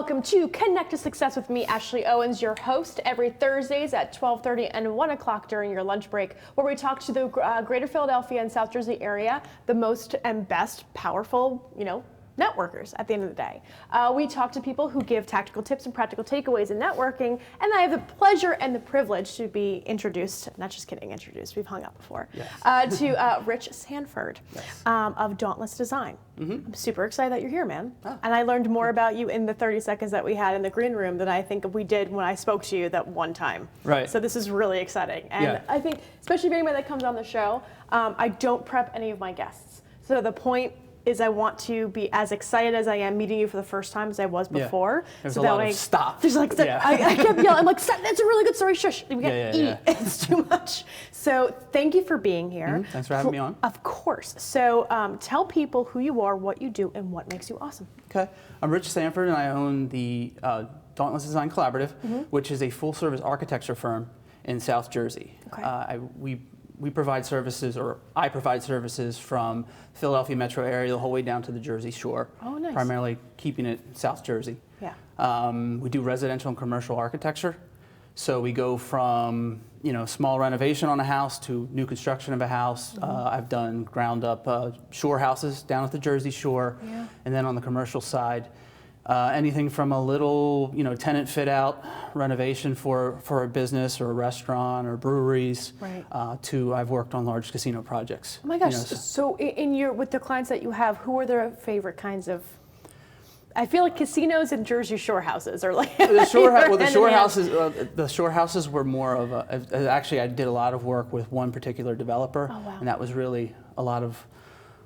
welcome to Connect to Success with me, Ashley Owens, your host, every Thursdays at 12:30 and 1 o'clock during your lunch break, where we talk to the greater Philadelphia and South Jersey area, the most and best powerful, networkers at the end of the day. We talk to people who give tactical tips and practical takeaways in networking, and I have the pleasure and the privilege to be introduced, not just kidding, introduced, we've hung out before, yes. To Rich Sanford, yes. Of Dauntless Design. Mm-hmm. I'm super excited that you're here, man. Oh. And I learned more about you in the 30 seconds that we had in the green room than I think we did when I spoke to you that one time. Right. So this is really exciting. And yeah. I think, especially if anybody that comes on the show, I don't prep any of my guests. So the point is I want to be as excited as I am meeting you for the first time as I was before. Yeah. There's so a that lot way, of stop. There's like, yeah. I kept yelling, I'm like, that's a really good story, shush. We can't eat. It's too much. So thank you for being here. Mm-hmm. Thanks for having me on. Of course. So tell people who you are, what you do, and what makes you awesome. Okay. I'm Rich Sanford, and I own the Dauntless Design Collaborative, mm-hmm. which is a full-service architecture firm in South Jersey. Okay. We provide services, or I provide services from Philadelphia metro area the whole way down to the Jersey Shore. Oh, nice. Primarily keeping it South Jersey. Yeah. We do residential and commercial architecture. So we go from small renovation on a house to new construction of a house. Mm-hmm. I've done ground up shore houses down at the Jersey Shore. Yeah. And then on the commercial side, anything from a little, tenant fit out renovation for a business or a restaurant or breweries, right. To I've worked on large casino projects. Oh my gosh! So with the clients that you have, who are their favorite kinds of? I feel like casinos and Jersey Shore houses are like the shore houses were more of a. Actually, I did a lot of work with one particular developer, oh, wow. And that was really a lot of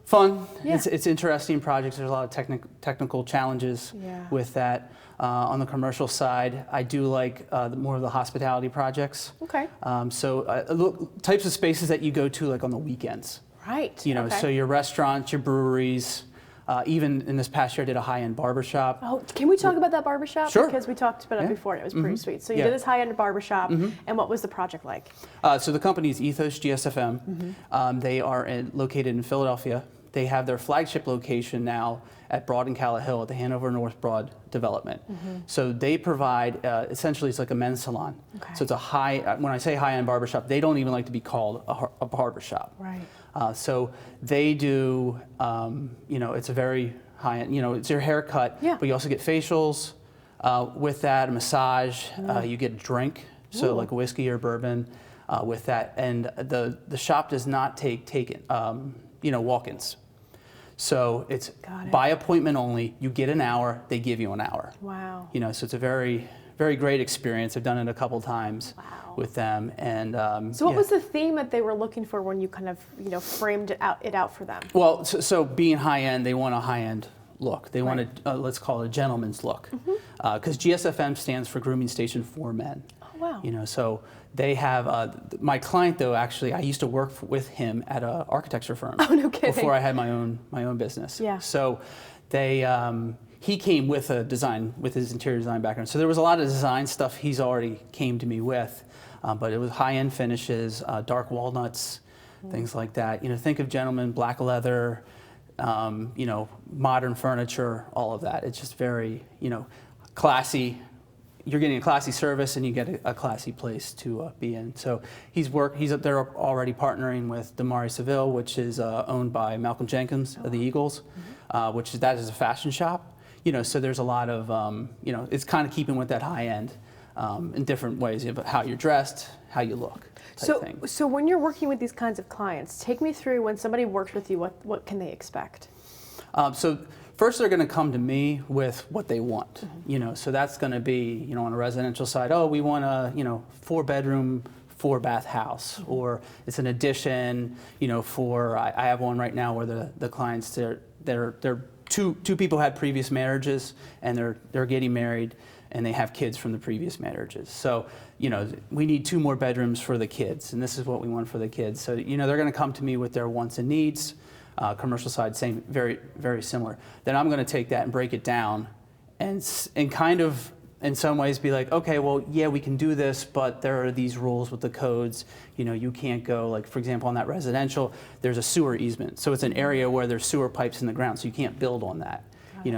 fun. Yeah. It's interesting projects. There's a lot of technical challenges with that. On the commercial side, I do like more of the hospitality projects. Okay. So types of spaces that you go to like on the weekends. Right. So your restaurants, your breweries. Even in this past year, I did a high-end barbershop. Oh, can we talk about that barbershop? Sure. Because we talked about it before, and it was pretty sweet. So you did this high-end barbershop, and what was the project like? So the company is Ethos GSFM. Mm-hmm. They are located in Philadelphia. They have their flagship location now at Broad and Calla Hill at the Hanover North Broad development. Mm-hmm. So they provide, essentially it's like a men's salon. Okay. So it's a when I say high-end barbershop, they don't even like to be called a barbershop. Right. So they do, it's a very high-end, it's your haircut, but you also get facials. With that, a massage, you get a drink, so like whiskey or bourbon with that. And the shop does not take walk-ins. So it's by appointment only. You get an hour, they give you an hour. Wow. So it's a very, very great experience. I've done it a couple times with them. And so what was the theme that they were looking for when you kind of framed it out for them? Well, so being high end, they want a high end look. They want let's call it a gentleman's look, because GSFM stands for Grooming Station for Men. Oh wow. So they have my client though. Actually, I used to work with him at an architecture firm. Oh no kidding. Before I had my own business. Yeah. So they. He came with with his interior design background. So there was a lot of design stuff he's already came to me with, but it was high-end finishes, dark walnuts, things like that. Think of gentlemen, black leather, modern furniture, all of that. It's just very, classy. You're getting a classy service and you get a classy place to be in. So they're already partnering with Damari Seville, which is owned by Malcolm Jenkins of the Eagles, that is a fashion shop. So there's a lot of, it's kind of keeping with that high end in different ways, how you're dressed, how you look. So when you're working with these kinds of clients, take me through when somebody works with you, what can they expect? So first they're going to come to me with what they want. So that's going to be, on a residential side, we want a, 4-bedroom, 4-bath house, or it's an addition, I have one right now where the clients, they're two people had previous marriages and they're getting married and they have kids from the previous marriages. So, we need 2 more bedrooms for the kids, and this is what we want for the kids. So, they're going to come to me with their wants and needs. Commercial side, same, very, very similar. Then I'm going to take that and break it down and kind of in some ways be like, okay, well, yeah, we can do this, but there are these rules with the codes. You can't go, like, for example, on that residential, there's a sewer easement. So it's an area where there's sewer pipes in the ground, so you can't build on that.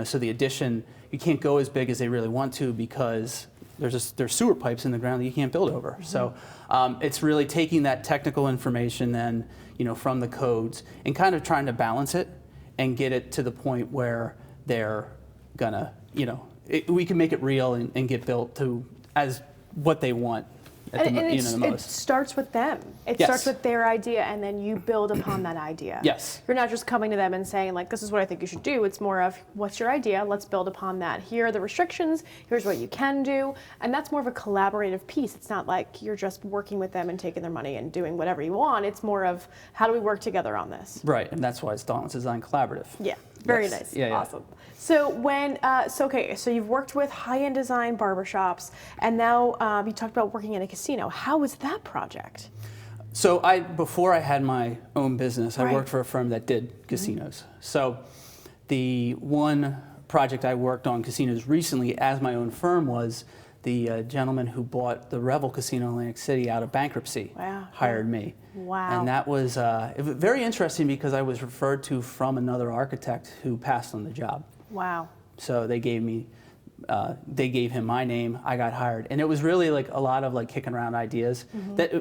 So the addition, you can't go as big as they really want to because there's sewer pipes in the ground that you can't build over. So it's really taking that technical information then, from the codes and kind of trying to balance it and get it to the point where they're gonna, we can make it real and get built to as what they want. The most. It starts with them. It Yes. starts with their idea, and then you build upon that idea. Yes. You're not just coming to them and saying, like, this is what I think you should do. It's more of, what's your idea? Let's build upon that. Here are the restrictions. Here's what you can do. And that's more of a collaborative piece. It's not like you're just working with them and taking their money and doing whatever you want. It's more of, how do we work together on this? Right, and that's why it's Dauntless Design Collaborative. Yeah, very Yes. nice. Yeah, yeah. Awesome. So so you've worked with high-end design barbershops, and now you talked about working in a casino. How was that project? So before I had my own business, I worked for a firm that did casinos. So the one project I worked on casinos recently as my own firm was the gentleman who bought the Revel Casino in Atlantic City out of bankruptcy. Wow. Hired me. Wow. And that was very interesting because I was referred to from another architect who passed on the job. Wow. So they gave him my name, I got hired. And it was really like a lot of like kicking around ideas.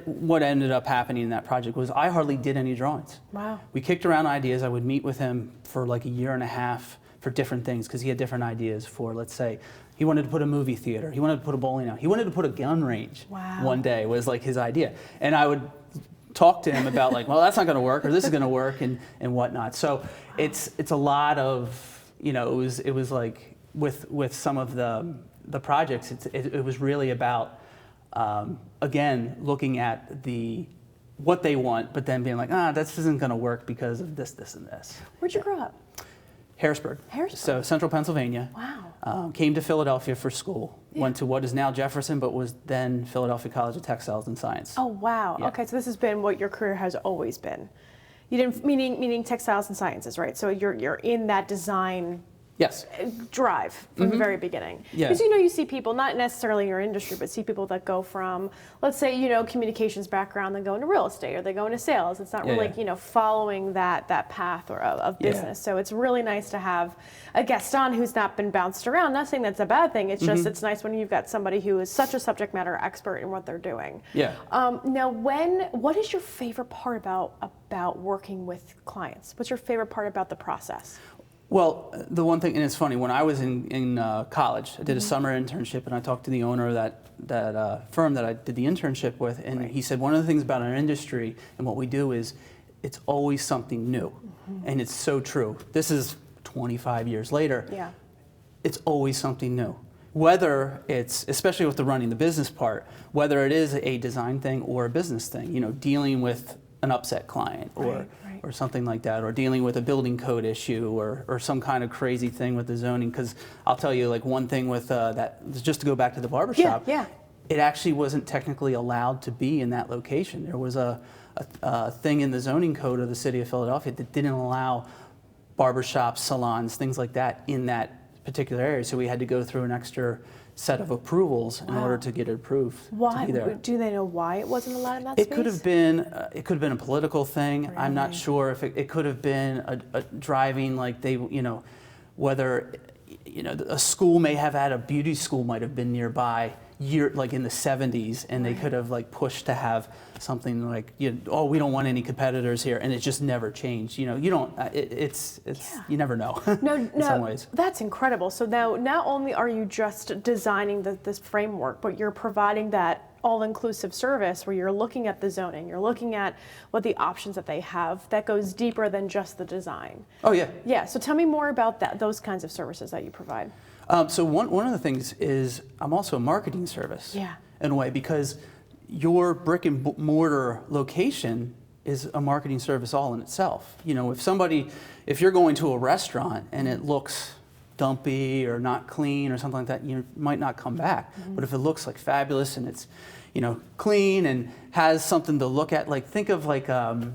What ended up happening in that project was I hardly did any drawings. Wow. We kicked around ideas. I would meet with him for like a year and a half for different things because he had different ideas for, let's say, he wanted to put a movie theater, he wanted to put a bowling alley, he wanted to put a gun range. Wow. One day was like his idea. And I would talk to him about like, well, that's not gonna work, or this is gonna work, and whatnot. So it's a lot of, it was like with some of the projects, it was really about, again, looking at what they want, but then being like, this isn't gonna work because of this, this, and this. Where'd you grow up? Harrisburg. Harrisburg. So central Pennsylvania. Wow. Came to Philadelphia for school. Went to what is now Jefferson, but was then Philadelphia College of Textiles and Science. Oh, wow. Yeah. Okay, so this has been what your career has always been. You didn't, meaning textiles and sciences, right? So you're in that design Yes. drive from the very beginning. Yeah. Because you see people, not necessarily in your industry, but see people that go from, let's say, communications background, then go into real estate, or they go into sales. It's not really, following that path of business. So it's really nice to have a guest on who's not been bounced around. Not saying that's a bad thing. It's just, it's nice when you've got somebody who is such a subject matter expert in what they're doing. Yeah. Now, what is your favorite part about working with clients? What's your favorite part about the process? Well, the one thing, and it's funny, when I was in college, I did a summer internship, and I talked to the owner of that firm that I did the internship with, and he said one of the things about our industry and what we do is it's always something new, and it's so true. This is 25 years later. Yeah. It's always something new. Whether it's, especially with the running the business part, whether it is a design thing or a business thing, dealing with an upset client or something like that, or dealing with a building code issue or some kind of crazy thing with the zoning. Because I'll tell you, like, one thing with that, just to go back to the barbershop, it actually wasn't technically allowed to be in that location. There was a thing in the zoning code of the city of Philadelphia that didn't allow barbershops, salons, things like that in that particular area. So we had to go through an extra set of approvals in order to get it approved. Why? To be there. Do they know why it wasn't allowed in that space? It could have been a political thing. Really? I'm not sure if it could have been a driving, like they, whether, a school may have had a beauty school might have been nearby like in the 70s, and they could have like pushed to have something like, we don't want any competitors here, and it just never changed. You don't, it's you never know. In some ways. That's incredible. So now, not only are you just designing this framework, but you're providing that all-inclusive service where you're looking at the zoning, you're looking at what the options that they have that goes deeper than just the design. Oh yeah. Yeah. So tell me more about those kinds of services that you provide. So one of the things is I'm also a marketing service. Yeah. In a way, because your brick and mortar location is a marketing service all in itself. If you're going to a restaurant and it looks dumpy or not clean or something like that, you might not come back. But if it looks like fabulous and it's, clean and has something to look at, like think of like a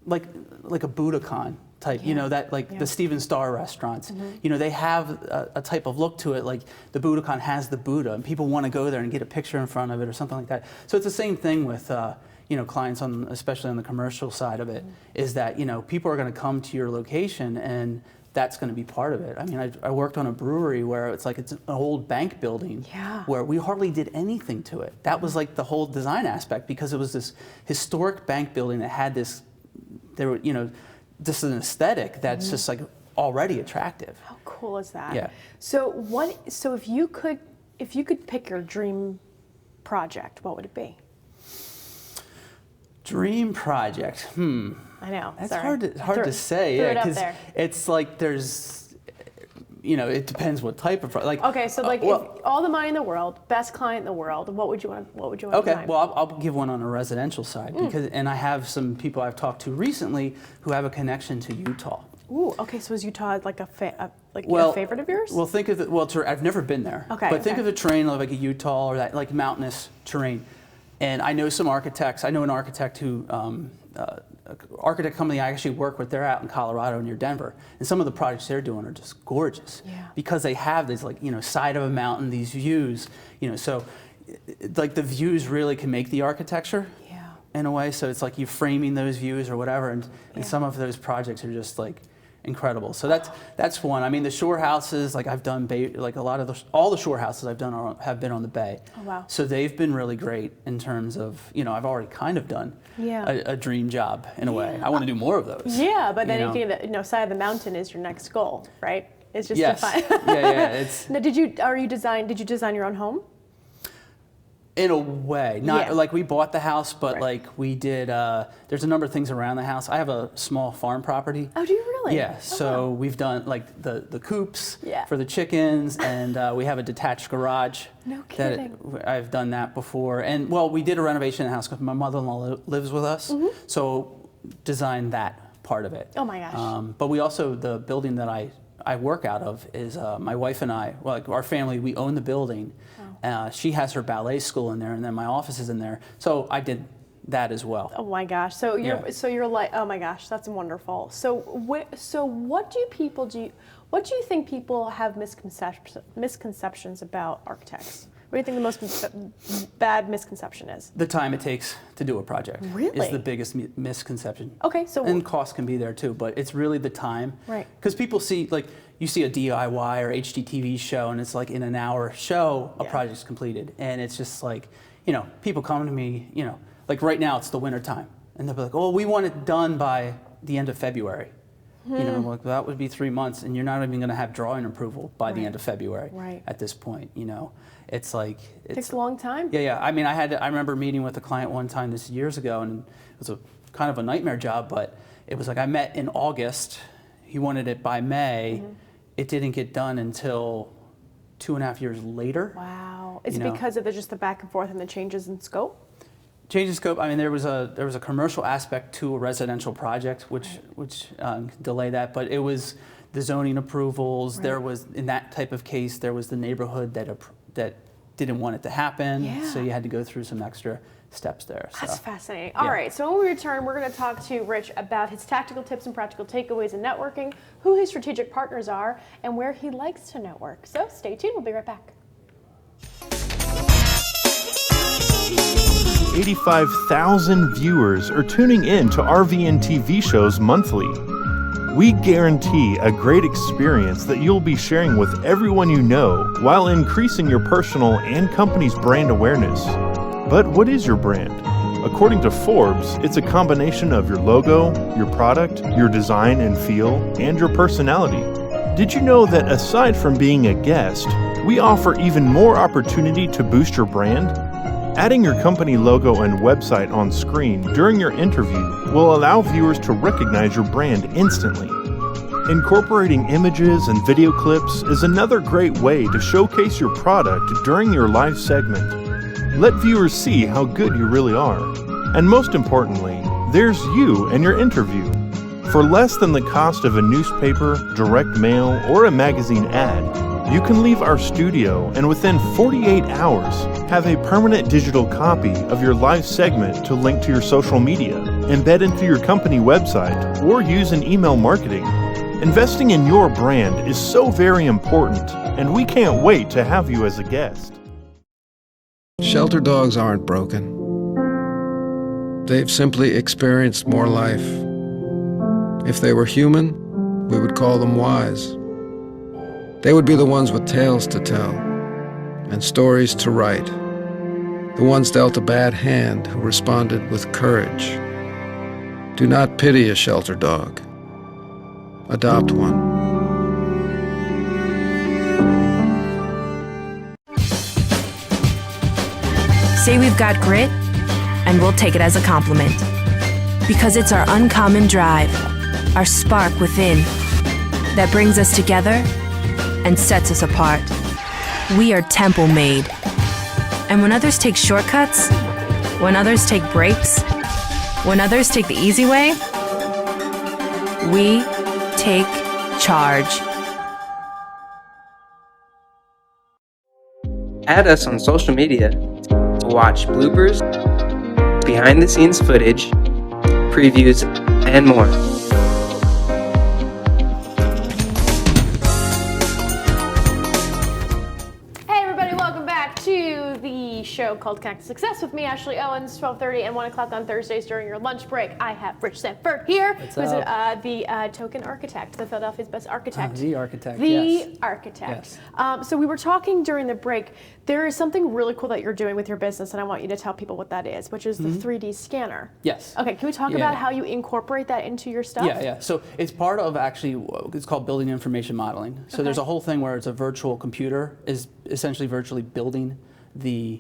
Budokan type, the Steven Starr restaurants. They have a type of look to it, like the Budokan has the Buddha, and people want to go there and get a picture in front of it or something like that. So it's the same thing with clients especially on the commercial side of it, is that people are going to come to your location and that's going to be part of it. I mean, I worked on a brewery where it's an old bank building where we hardly did anything to it. That was like the whole design aspect, because it was this historic bank building that had this, just an aesthetic that's just like already attractive. How cool is that? Yeah. So if you could pick your dream project, what would it be? Dream project. I know. That's sorry. hard to say. Yeah, it up because there. it's like there's, it depends what type of Okay, so if all the money in the world, best client in the world, what would you want? Okay, to well, I'll give one on a residential side and I have some people I've talked to recently who have a connection to Utah. Ooh, okay. So is Utah like a favorite of yours? Well, think of it. Well, I've never been there. Okay. But think of the terrain like a Utah or that like mountainous terrain. And I know some architects. I know an architect who, architect company I actually work with. They're out in Colorado near Denver, and some of the projects they're doing are just gorgeous. Yeah. Because they have this side of a mountain, these views. So like the views really can make the architecture. Yeah. In a way, so it's like you framing those views or whatever, and some of those projects are just like incredible. So that's one. I mean, the shore houses, like I've done, like a lot of all the shore houses I've done have been on the bay. Oh, wow. So they've been really great in terms of, I've already kind of done a dream job in a way. I want to do more of those. Yeah, but then side of the mountain is your next goal, right? It's just yes. to find. It's. Now, did you design your own home? In a way, not like we bought the house, but like we did. There's a number of things around the house. I have a small farm property. Oh, do you really? Yeah. So we've done like the coops for the chickens, and we have a detached garage. No kidding. I've done that before, and we did a renovation in the house because my mother-in-law lives with us, so designed that part of it. Oh my gosh. But we also, the building that I work out of is my wife and I, our family, we own the building. She has her ballet school in there, and then my office is in there. So I did that as well. Oh my gosh! So you're like, oh my gosh, that's wonderful. So what do you think people have misconceptions about architects? What do you think the most bad misconception is? The time it takes to do a project really? Is the biggest misconception. Okay, so and cost can be there too, but it's really the time. Right. Because people see, like, you see a DIY or HGTV show, and it's like in an hour show, a project's completed, and it's just like, people come to me, like right now it's the winter time, and they'll be like, oh, we want it done by the end of February. Like that would be 3 months, and you're not even going to have drawing approval by the end of February. Right. At this point, it's like it takes a long time. Yeah. I mean, I remember meeting with a client one time this years ago, and it was a kind of a nightmare job, but it was like I met in August. He wanted it by May. It didn't get done until 2.5 years later. Wow. Is it because of just the back and forth and the changes in scope? Change in scope. I mean, there was a commercial aspect to a residential project, which delay that, but it was the zoning approvals. Right. There was, in that type of case, there was the neighborhood that didn't want it to happen, so you had to go through some extra steps there. That's fascinating. All right, so when we return, we're going to talk to Rich about his tactical tips and practical takeaways in networking, who his strategic partners are, and where he likes to network. So stay tuned. We'll be right back. 85,000 viewers are tuning in to RVNTV shows monthly. We guarantee a great experience that you'll be sharing with everyone you know while increasing your personal and company's brand awareness. But what is your brand? According to Forbes, it's a combination of your logo, your product, your design and feel, and your personality. Did you know that aside from being a guest, we offer even more opportunity to boost your brand? Adding your company logo and website on screen during your interview will allow viewers to recognize your brand instantly. Incorporating images and video clips is another great way to showcase your product during your live segment. Let viewers see how good you really are. And most importantly, there's you and your interview. For less than the cost of a newspaper, direct mail, or a magazine ad, you can leave our studio and within 48 hours have a permanent digital copy of your live segment to link to your social media, embed into your company website, or use in email marketing. Investing in your brand is so very important, and we can't wait to have you as a guest. Shelter dogs aren't broken. They've simply experienced more life. If they were human, we would call them wise. They would be the ones with tales to tell and stories to write, the ones dealt a bad hand who responded with courage. Do not pity a shelter dog. Adopt one. Say we've got grit, and we'll take it as a compliment. Because it's our uncommon drive, our spark within, that brings us together and sets us apart. We are temple made. And when others take shortcuts, when others take breaks, when others take the easy way, we take charge. Add us on social media to watch bloopers, behind-the-scenes footage, previews, and more. Hey everybody, welcome back to the show called Connect to Success with me, Ashley Owens, 12:30 and 1 o'clock on Thursdays during your lunch break. I have Rich Sanford here, who's the token architect, the Philadelphia's best architect. The architect, The yes. architect. Yes. So we were talking during the break. There is something really cool that you're doing with your business, and I want you to tell people what that is, which is the 3D scanner. Yes. Okay, can we talk about how you incorporate that into your stuff? Yeah. So it's part of actually, it's called building information modeling. So there's a whole thing where it's a virtual computer is essentially virtually building the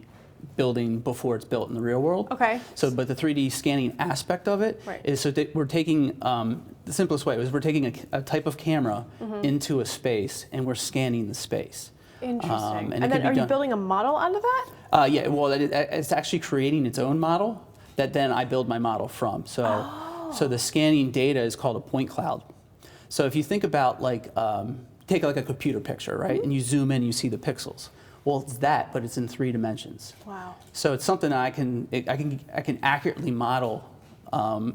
building before it's built in the real world. Okay. So, but the 3D scanning aspect of it is so that we're taking, the simplest way is we're taking a type of camera into a space and we're scanning the space. Interesting. And And then are you building a model out of that? Yeah, well, it's actually creating its own model that then I build my model from. So, so the scanning data is called a point cloud. So if you think about like, take like a computer picture, right? And you zoom in, you see the pixels. Well, it's that, but it's in 3 dimensions. Wow. So it's something I can accurately model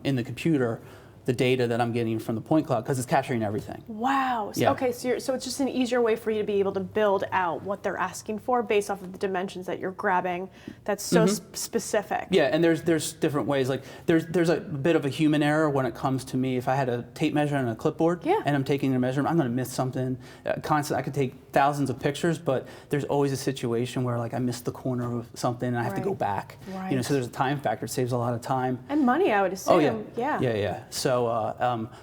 in the computer the data that I'm getting from the point cloud because it's capturing everything. Wow. So, Yeah. Okay, so it's just an easier way for you to be able to build out what they're asking for based off of the dimensions that you're grabbing. That's so specific. Yeah, and there's different ways. Like there's a bit of a human error when it comes to me. If I had a tape measure and a clipboard, and I'm taking a measurement, I'm going to miss something. I could take thousands of pictures, but there's always a situation where like I missed the corner of something and I have to go back. Right. You know, so there's a time factor. It saves a lot of time. And money, I would assume. Oh yeah. Yeah. So,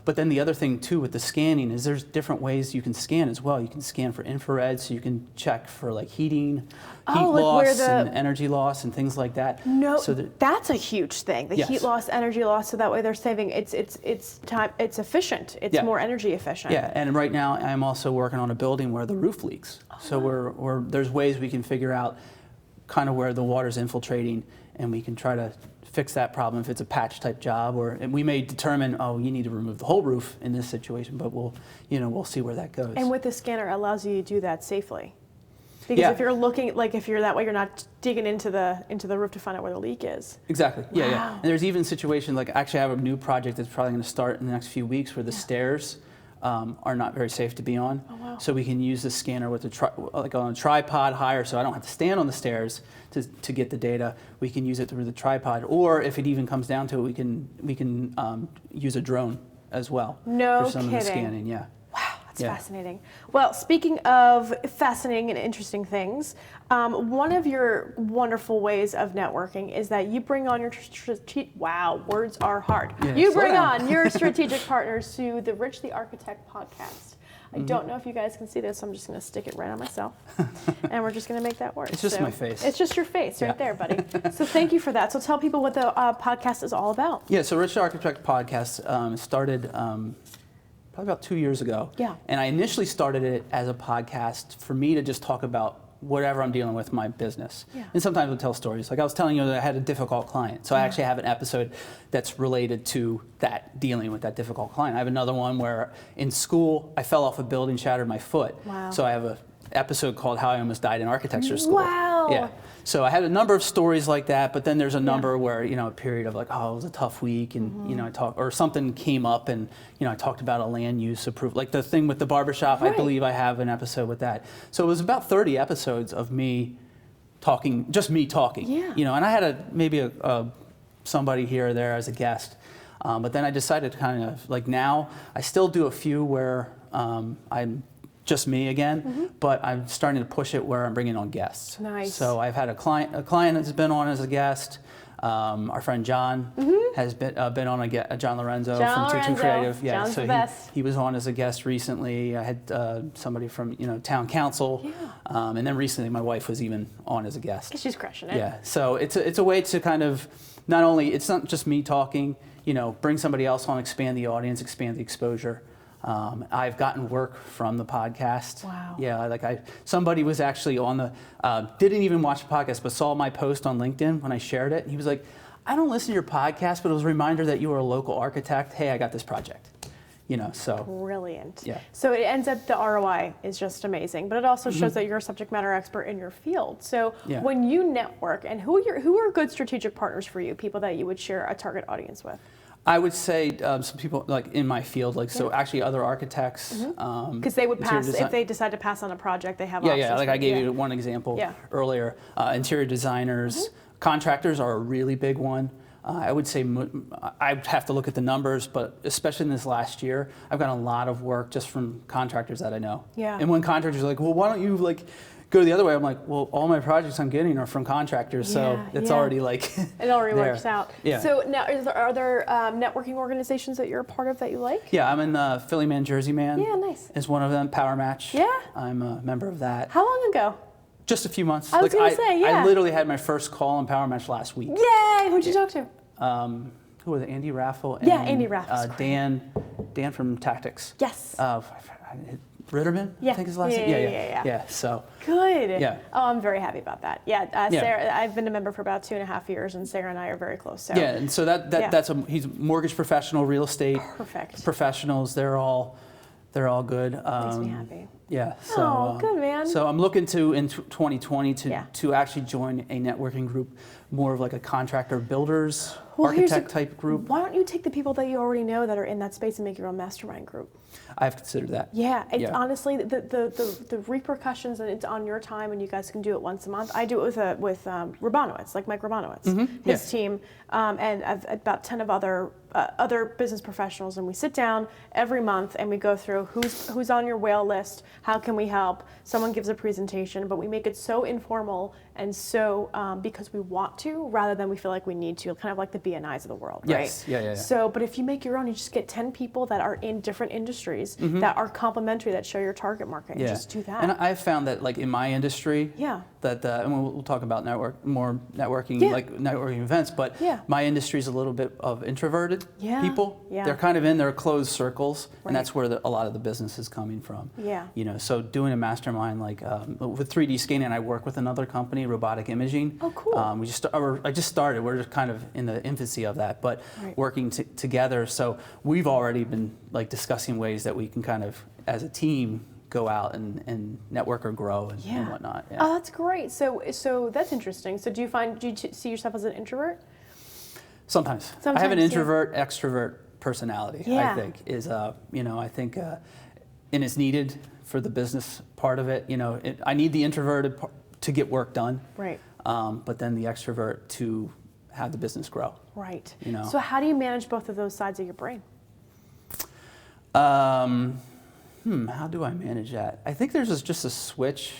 but then the other thing too with the scanning is there's different ways you can scan as well. You can scan for infrared, so you can check for like heat loss and energy loss and things like that. No, so that's a huge thing. The heat loss, energy loss, so that way they're saving. It's time. It's efficient. It's more energy efficient. Yeah, and right now I'm also working on a building where the roof leaks. So there's ways we can figure out kind of where the water's infiltrating, and we can try to fix that problem if it's a patch type job, and we may determine, oh, you need to remove the whole roof in this situation, but we'll see where that goes. And with the scanner, it allows you to do that safely. Because if you're looking, like if you're that way, you're not digging into the roof to find out where the leak is. Exactly. Wow. Yeah. And there's even situations like actually I have a new project that's probably going to start in the next few weeks where the stairs are not very safe to be on. Oh, wow. So we can use the scanner with like on a tripod higher, so I don't have to stand on the stairs to get the data. We can use it through the tripod, or if it even comes down to it, we can use a drone as well for some of the scanning. Yeah. Wow, that's fascinating. Well, speaking of fascinating and interesting things, one of your wonderful ways of networking is that you bring on your words are hard. Yeah, you bring on your strategic partners to the Rich the Architect podcast. I don't know if you guys can see this, so I'm just going to stick it right on myself, and we're just going to make that work. It's just my face. It's just your face right there, buddy. So thank you for that. So tell people what the podcast is all about. Yeah, so Rich the Architect podcast started probably about 2 years ago. Yeah. And I initially started it as a podcast for me to just talk about whatever I'm dealing with in my business. Yeah. And sometimes I'll tell stories. Like I was telling you that I had a difficult client. So I actually have an episode that's related to that, dealing with that difficult client. I have another one where in school, I fell off a building, shattered my foot. Wow. So I have an episode called How I Almost Died in Architecture School. Wow. Yeah. So I had a number of stories like that, but then there's a number where, a period of like, oh, it was a tough week, and, I talked, or something came up, and, I talked about a land use approval, like the thing with the barbershop. I believe I have an episode with that. So it was about 30 episodes of me talking, just me talking. Yeah. And I had maybe somebody here or there as a guest. But then I decided to kind of, like now, I still do a few where I'm just me again, but I'm starting to push it where I'm bringing on guests. Nice. So I've had a client has been on as a guest. Our friend John has been on John Lorenzo from Tutu Creative. Yeah, John's so the best. he was on as a guest recently. I had somebody from town council, and then recently my wife was even on as a guest. She's crushing it. Yeah, so it's a way to kind of it's not just me talking. Bring somebody else on, expand the audience, expand the exposure. I've gotten work from the podcast. Wow. Yeah, somebody was actually on the, didn't even watch the podcast, but saw my post on LinkedIn when I shared it. He was like, I don't listen to your podcast, but it was a reminder that you were a local architect. Hey, I got this project. So. Brilliant. Yeah. So it ends up the ROI is just amazing, but it also shows that you're a subject matter expert in your field. So when you network, and who are good strategic partners for you, people that you would share a target audience with? I would say some people like in my field, so actually other architects. Because they would pass, if they decide to pass on a project, they have options. Yeah, like I gave you one example earlier. Interior designers, contractors are a really big one. I would say I'd have to look at the numbers, but especially in this last year, I've got a lot of work just from contractors that I know. Yeah. And when contractors are like, well, why don't you go the other way? I'm like, well, all my projects I'm getting are from contractors, so it's already it already there. works out. Yeah. So now, are there networking organizations that you're a part of that you like? Yeah, I'm in Philly Man, Jersey Man. Yeah, nice. Is one of them. Power Match. Yeah. I'm a member of that. How long ago? Just a few months. I was gonna say, yeah. I literally had my first call on Power Match last week. Yay! Who'd you talk to? Who was it? Andy Raffle. And, Andy Raffle's Dan from Tactics. Yes. Ritterman, I think his last name. Yeah. So good. Yeah. Oh, I'm very happy about that. Yeah, Sarah, I've been a member for about 2.5 years, and Sarah and I are very close. So. Yeah, and so that's he's a mortgage professional, real estate professionals. They're all good. Makes me happy. Yeah. So, good man. So I'm looking to in 2020 to actually join a networking group, more of like a contractor builders architect type group. Why don't you take the people that you already know that are in that space and make your own mastermind group? I've considered that. Yeah, it's honestly the repercussions, and it's on your time, and you guys can do it once a month. I do it with Rabanowitz, like Mike Rabanowitz, his team, and I've about 10 of other business professionals, and we sit down every month and we go through who's on your whale list, how can we help. Someone gives a presentation, but we make it so informal and so because we want to, rather than we feel like we need to, kind of like the BNIs of the world, right? Yes, yeah. So, but if you make your own, you just get 10 people that are in different industries that are complementary, that show your target market, and just do that. And I've found that, like in my industry, that and we'll talk about networking, like networking events, but my industry is a little bit of introverted people. Yeah. They're kind of in their closed circles, and that's where a lot of the business is coming from. Yeah. So doing a mastermind like with 3D scanning, I work with another company, Robotic Imaging. Oh, cool. I just started. We're just kind of in the infancy of that, but working together. So we've already been like discussing ways that we can kind of, as a team, go out and network or grow and whatnot. Yeah. Oh, that's great. So that's interesting. So do you see yourself as an introvert? Sometimes. I have an introvert, extrovert personality. I think is I think and it's needed for the business part of it. I need the introverted part to get work done. Right. But then the extrovert to have the business grow. Right. So how do you manage both of those sides of your brain? How do I manage that? I think there's just a switch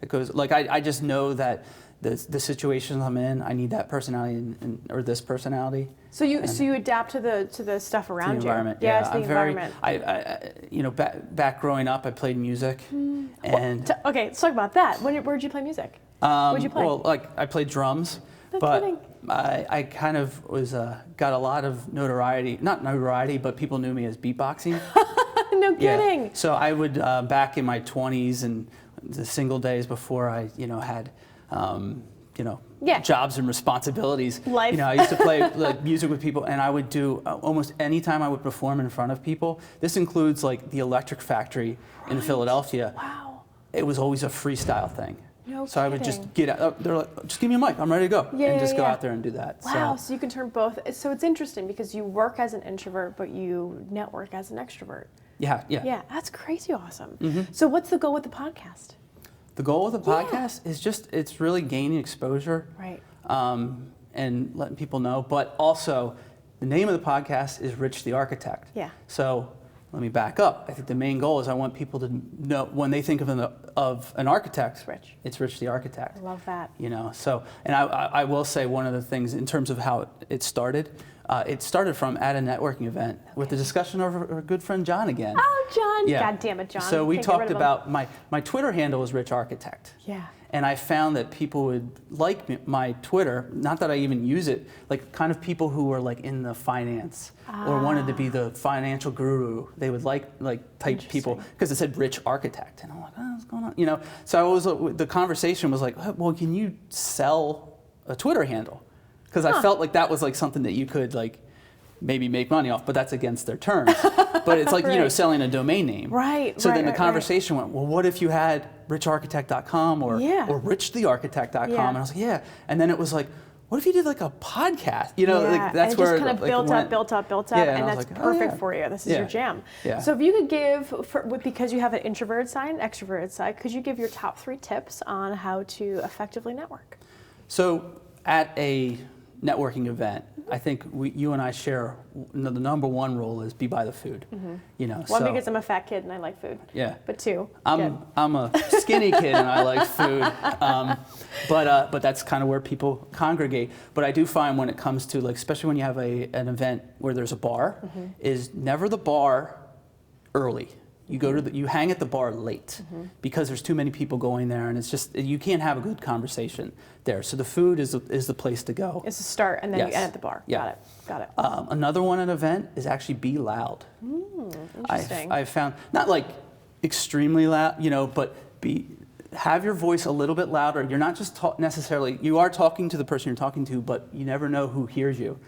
that goes, like I just know that the situations I'm in, I need that personality or this personality. So you adapt to the stuff around you. Environment. Yeah, it's the environment. Back growing up, I played music, and okay, let's talk about that. Where'd you play music? What'd you play? Well, I played drums, I kind of was got a lot of notoriety. Not notoriety, but people knew me as beatboxing. No kidding. Yeah. So I would back in my 20s and the single days before I had jobs and responsibilities. Life. I used to play like music with people, and I would do almost any time I would perform in front of people. This includes like the Electric Factory in Philadelphia. Wow. It was always a freestyle thing. No so I would just get out. They're like, just give me a mic. I'm ready to go. And just go out there and do that. Wow. So you can turn both. So it's interesting because you work as an introvert, but you network as an extrovert. Yeah. Yeah, that's crazy awesome. So what's the goal with the podcast? The goal of the podcast is it's really gaining exposure. Right. And letting people know, but also the name of the podcast is Rich the Architect. Yeah. So let me back up. I think the main goal is I want people to know when they think of an architect, it's Rich the Architect. I love that. You know, so, and I will say one of the things in terms of how it started from at a networking event with the discussion of our good friend John again. Oh, John. Yeah. God damn it, John. So we Can't get rid talked of him. about, my Twitter handle is Rich Architect. Yeah. And I found that people would like my Twitter, not that I even use it, like kind of people who were like in the finance or wanted to be the financial guru. They would like type people because it said Rich Architect, and I'm like, oh, what's going on? You know. So the conversation was like, well, can you sell a Twitter handle? Because I felt like that was like something that you could like maybe make money off, but that's against their terms. But it's like, you know, selling a domain name. Right. So then the conversation went, well, what if you had richarchitect.com or richthearchitect.com? Yeah. And I was like, yeah. And then it was like, what if you did like a podcast? You know, like that's and it where just kind of built up, Yeah, and that's like, perfect for you. This is your jam. Yeah. So if you could give, because you have an introverted side and extroverted side, could you give your top 3 tips on how to effectively network? So at a networking event, I think you and I share the number one rule is be by the food. You know, One, because I'm a fat kid and I like food. Yeah. But 2, I'm a skinny kid and I like food. But that's kind of where people congregate. But I do find when it comes to like, especially when you have an event where there's a bar, is never the bar early. You go to you hang at the bar late because there's too many people going there, and it's just you can't have a good conversation there. So the food is the place to go. It's a start, and then you end at the bar. Yeah. Got it. Another one at an event is actually be loud. Interesting. I've found not like extremely loud, you know, but have your voice a little bit louder. You're not just necessarily, you are talking to the person you're talking to, but you never know who hears you.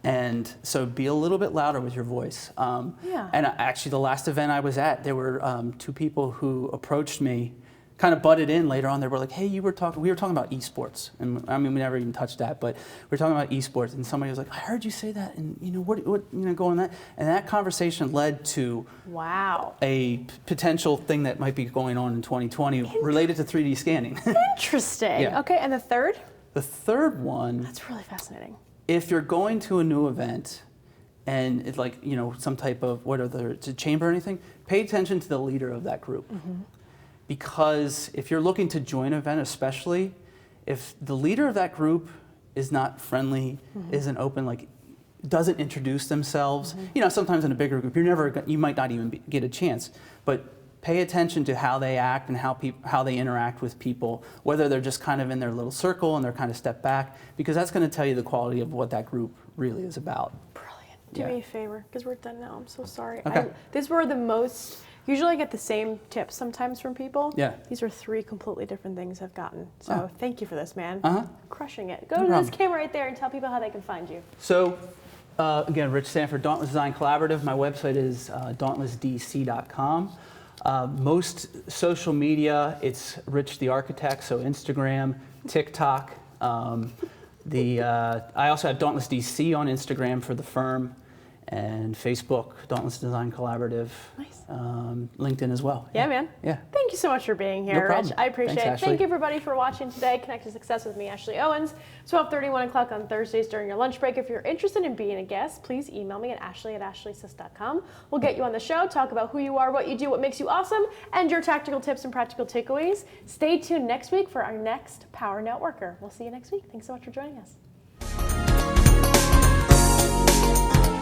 And so be a little bit louder with your voice. And actually the last event I was at, there were 2 people who approached me, kind of butted in later on. They were like, hey, we were talking about esports. And I mean, we never even touched that, but we were talking about esports. And somebody was like, I heard you say that, and you know, what go on that. And that conversation led to a potential thing that might be going on in 2020 related to 3D scanning. Interesting. Yeah. Okay, and the third? The third one. That's really fascinating. If you're going to a new event and it's like, you know, some type of, whether it's a chamber or anything, pay attention to the leader of that group. Because if you're looking to join an event, especially, if the leader of that group is not friendly, isn't open, like doesn't introduce themselves, you know, sometimes in a bigger group, you might not even get a chance, but pay attention to how they act and how they interact with people, whether they're just kind of in their little circle and they're kind of step back, because that's going to tell you the quality of what that group really is about. Brilliant. Do me a favor, because we're done now. I'm so sorry. Okay. These were the most. Usually I get the same tips sometimes from people. Yeah. These are 3 completely different things I've gotten. So thank you for this, man. Crushing it. Go No to problem. this camera right there and tell people how they can find you. So, again, Rich Sanford, Dauntless Design Collaborative. My website is dauntlessdc.com. Most social media, it's Rich the Architect, so Instagram, TikTok. I also have Dauntless DC on Instagram for the firm, and Facebook, Dauntless Design Collaborative. Nice. LinkedIn as well. Yeah, man. Yeah. Thank you so much for being here, No problem. Rich. I appreciate Thanks, it. Ashley. Thank you, everybody, for watching today. Connect to Success with me, Ashley Owens. 12:30, 1 o'clock on Thursdays during your lunch break. If you're interested in being a guest, please email me at ashley@ashleysys.com. We'll get you on the show, talk about who you are, what you do, what makes you awesome, and your tactical tips and practical takeaways. Stay tuned next week for our next Power Networker. We'll see you next week. Thanks so much for joining us.